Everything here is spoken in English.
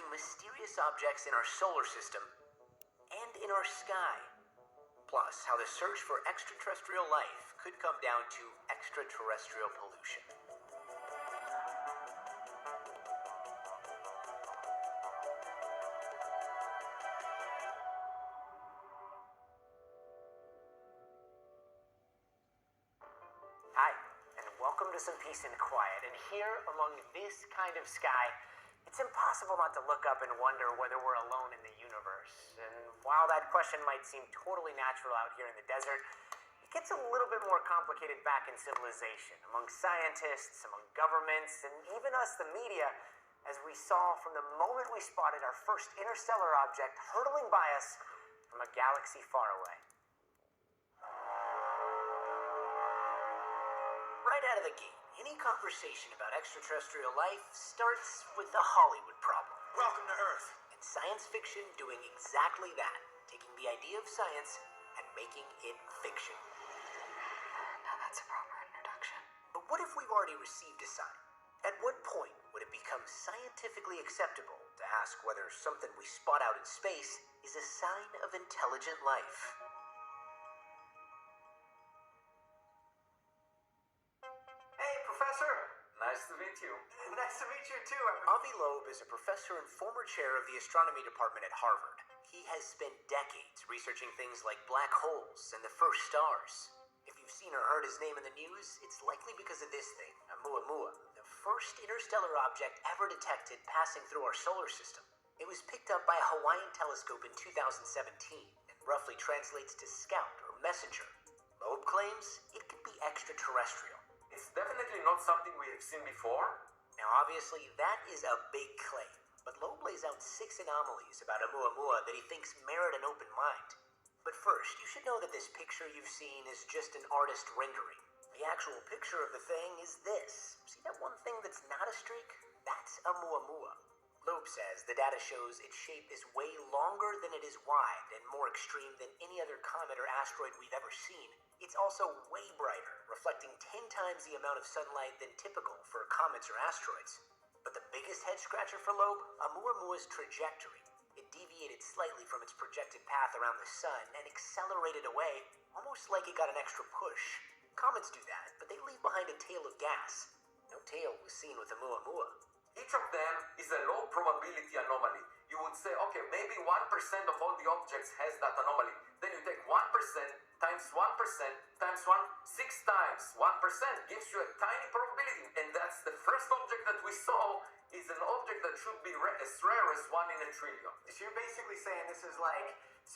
tracking mysterious objects in our solar system and in our sky. Plus, how the search for extraterrestrial life could come down to extraterrestrial pollution. Hi, and welcome to Some Peace and Quiet. And here, among this kind of sky, it's impossible not to look up and wonder whether we're alone in the universe. And while that question might seem totally natural out here in the desert, it gets a little bit more complicated back in civilization, among scientists, among governments, and even us, the media, as we saw from the moment we spotted our first interstellar object hurtling by us from a galaxy far away. Right out of the gate, any conversation about extraterrestrial life starts with the Hollywood problem. Welcome to Earth. And science fiction doing exactly that, taking the idea of science and making it fiction. Now that's a proper introduction. But what if we've already received a sign? At what point would it become scientifically acceptable to ask whether something we spot out in space is a sign of intelligent life? Nice to meet you. Nice to meet you too. Avi Loeb is a professor and former chair of the astronomy department at Harvard. He has spent decades researching things like black holes and the first stars. If you've seen or heard his name in the news, it's likely because of this thing, Oumuamua, the first interstellar object ever detected passing through our solar system. It was picked up by a Hawaiian telescope in 2017 and roughly translates to scout or messenger. Loeb claims it could be extraterrestrial. It's definitely not something we have seen before. Now, obviously, that is a big claim, but Loeb lays out 6 anomalies about Oumuamua that he thinks merit an open mind. But first, you should know that this picture you've seen is just an artist rendering. The actual picture of the thing is this. See that one thing that's not a streak? That's Oumuamua. Loeb says the data shows its shape is way longer than it is wide and more extreme than any other comet or asteroid we've ever seen. It's also way brighter, reflecting 10 times the amount of sunlight than typical for comets or asteroids. But the biggest head-scratcher for Loeb, Oumuamua's trajectory. It deviated slightly from its projected path around the sun and accelerated away, almost like it got an extra push. Comets do that, but they leave behind a tail of gas. No tail was seen with Oumuamua. Each of them is a low probability anomaly. You would say, okay, maybe 1% of all the objects has that anomaly. Then you take 1% times 1% times 1, 6 times 1% gives you a tiny probability. And that's the first object that we saw is an object that should be as rare as 1 in a trillion. So you're basically saying this is like